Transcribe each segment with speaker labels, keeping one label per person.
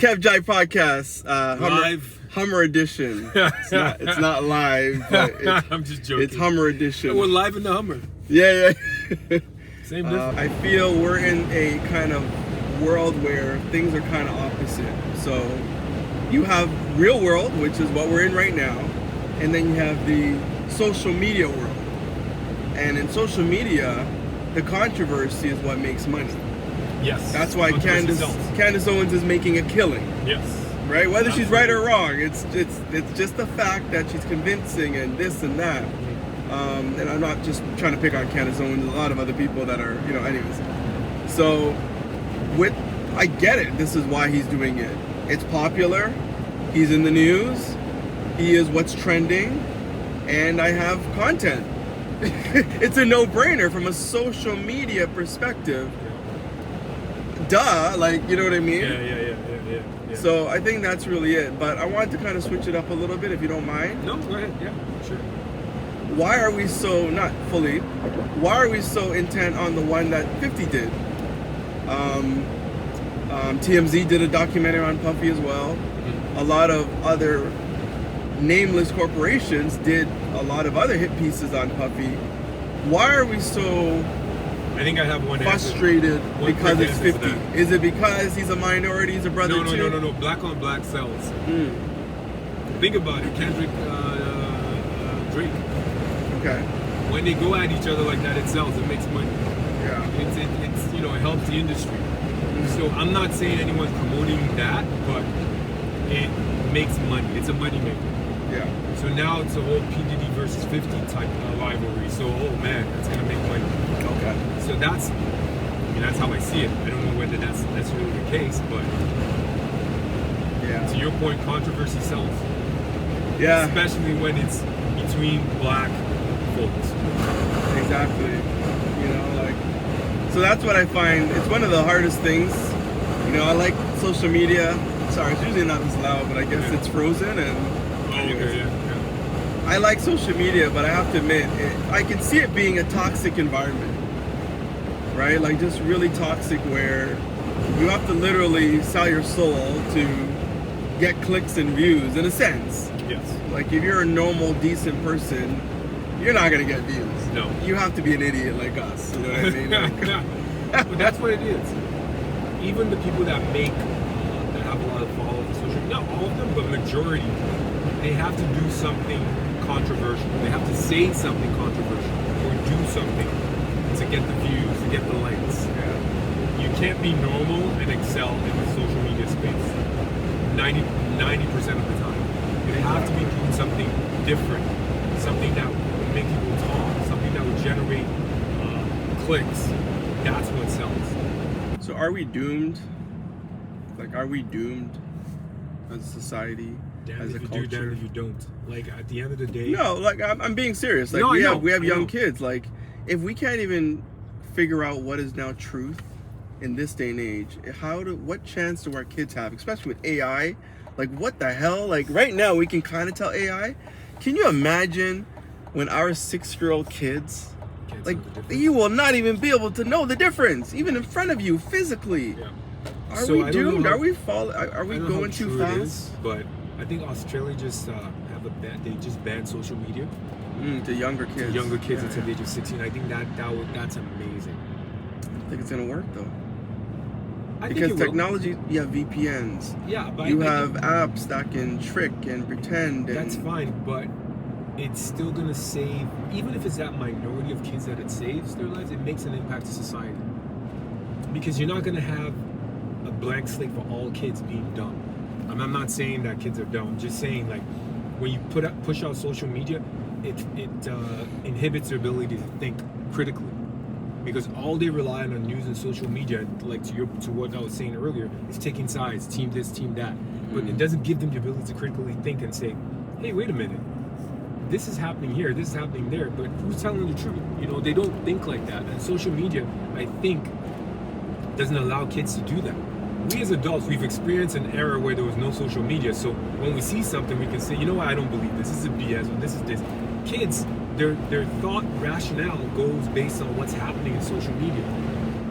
Speaker 1: KevJai Podcast,
Speaker 2: Live
Speaker 1: Hummer edition. It's not live, but
Speaker 2: I'm just joking.
Speaker 1: It's Hummer edition.
Speaker 2: We're live in the Hummer.
Speaker 1: Yeah.
Speaker 2: Same difference.
Speaker 1: I feel we're in a kind of world where things are kind of opposite. So you have real world, which is what we're in right now, and then you have the social media world. And in social media, the controversy is what makes money.
Speaker 2: Yes.
Speaker 1: That's why Candace Owens is making a killing.
Speaker 2: Yes.
Speaker 1: Right? Whether she's right or wrong, it's just the fact that she's convincing and this and that. And I'm not just trying to pick on Candace Owens. There's a lot of other people that are, anyways. So, I get it. This is why he's doing it. It's popular. He's in the news. He is what's trending. And I have content. It's a no-brainer from a social media perspective. Duh, you know what I mean?
Speaker 2: Yeah.
Speaker 1: So I think that's really it. But I wanted to kind of switch it up a little bit, if you don't mind.
Speaker 2: No, go ahead. Yeah, sure.
Speaker 1: Why are we so, not fully, why are we so intent on the one that 50 did? TMZ did a documentary on Puffy as well. Mm-hmm. A lot of other nameless corporations did a lot of other hit pieces on Puffy. Why are we so...
Speaker 2: I think I have one
Speaker 1: frustrated because it's 50. Is it because he's a minority, he's a brother too?
Speaker 2: No. Black on black sells. Think about it. Kendrick, Drake.
Speaker 1: Okay.
Speaker 2: When they go at each other like that, it sells. It makes money.
Speaker 1: Yeah.
Speaker 2: It's it helps the industry. So I'm not saying anyone's promoting that, but it makes money. It's a money maker.
Speaker 1: Yeah.
Speaker 2: So now it's a whole P. Diddy versus 50 type rivalry. So, oh man, that's gonna make money.
Speaker 1: Okay.
Speaker 2: So that's how I see it. I don't know whether that's necessarily the case, but to your point, controversy sells.
Speaker 1: Yeah.
Speaker 2: Especially when it's between black folks.
Speaker 1: Exactly. So that's what I find. It's one of the hardest things. I like social media. Sorry, it's usually not this loud, but I guess it's frozen and.
Speaker 2: Yeah.
Speaker 1: I like social media, but I have to admit, I can see it being a toxic environment, right? Just really toxic, where you have to literally sell your soul to get clicks and views, in a sense.
Speaker 2: Yes.
Speaker 1: If you're a normal, decent person, you're not gonna get views.
Speaker 2: No.
Speaker 1: You have to be an idiot like us. You know what I mean?
Speaker 2: But that's what it is. Even the people that that have a lot of followers on social media, not all of them, but majority, they have to do something controversial. They have to say something controversial or do something to get the views, to get the likes.
Speaker 1: Yeah.
Speaker 2: You can't be normal and excel in the social media space 90% of the time. You have to be doing something different, something that would make people talk, something that would generate clicks. That's what sells.
Speaker 1: So are we doomed? Are we doomed as a society?
Speaker 2: Damn
Speaker 1: as
Speaker 2: if
Speaker 1: a
Speaker 2: you
Speaker 1: culture?
Speaker 2: do, damn if you don't. At the end of the day.
Speaker 1: No, I'm being serious. We have young kids. If we can't even figure out what is now truth in this day and age, what chance do our kids have, especially with AI? What the hell? Right now we can kind of tell AI. Can you imagine when our 6-year-old kids, you will not even be able to know the difference, even in front of you physically.
Speaker 2: Yeah.
Speaker 1: Are we doomed? Are we going too fast?
Speaker 2: But I think Australia just they just banned social media
Speaker 1: to younger kids.
Speaker 2: Until the age of 16. I think that's amazing.
Speaker 1: I think it's gonna work though.
Speaker 2: Because
Speaker 1: technology, you have VPNs.
Speaker 2: Yeah, but
Speaker 1: you have apps that can trick and pretend.
Speaker 2: That's fine, but it's still gonna save. Even if it's that minority of kids that it saves their lives, it makes an impact to society. Because you're not gonna have a blank slate for all kids being dumb. I'm not saying that kids are dumb. I'm just saying when you push out social media, it inhibits their ability to think critically. Because all they rely on news and social media, to what I was saying earlier, is taking sides, team this, team that. But it doesn't give them the ability to critically think and say, hey, wait a minute, this is happening here, this is happening there, but who's telling the truth? They don't think like that. And social media, I think, doesn't allow kids to do that. We as adults, we've experienced an era where there was no social media, so when we see something, we can say, you know what, I don't believe this is a BS, or this is this. Kids, their thought rationale goes based on what's happening in social media,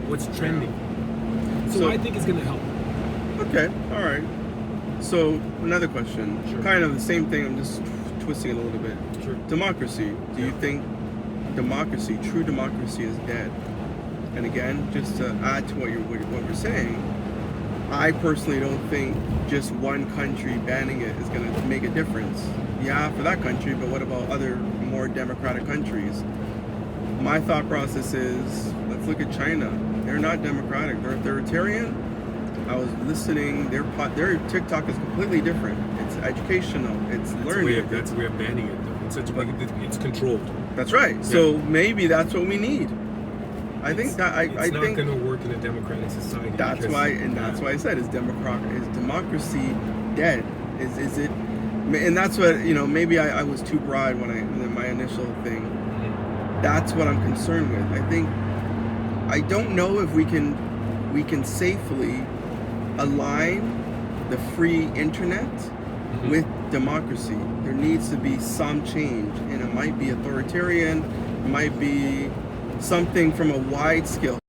Speaker 2: what's trending. So I think it's going to help.
Speaker 1: Okay, all right. So another question,
Speaker 2: Sure.
Speaker 1: kind of the same thing. I'm just twisting it a little bit.
Speaker 2: Sure.
Speaker 1: Democracy. Do you think democracy, true democracy, is dead? And again, just to add to what we're saying, I personally don't think just one country banning it is going to make a difference. Yeah, for that country, but what about other more democratic countries? My thought process is, let's look at China. They're not democratic. They're authoritarian. I was listening. Their TikTok is completely different. It's educational. It's learning.
Speaker 2: That's a way of banning it, though. It's controlled.
Speaker 1: That's right.
Speaker 2: Yeah.
Speaker 1: So maybe that's what we need. I think
Speaker 2: it's not going to work in a democratic society.
Speaker 1: That's why I said, is democracy dead? Is it? And that's what, maybe I was too broad in my initial thing. That's what I'm concerned with. I don't know if we can safely align the free internet with democracy. There needs to be some change, and it might be authoritarian, it might be something from a wide scale,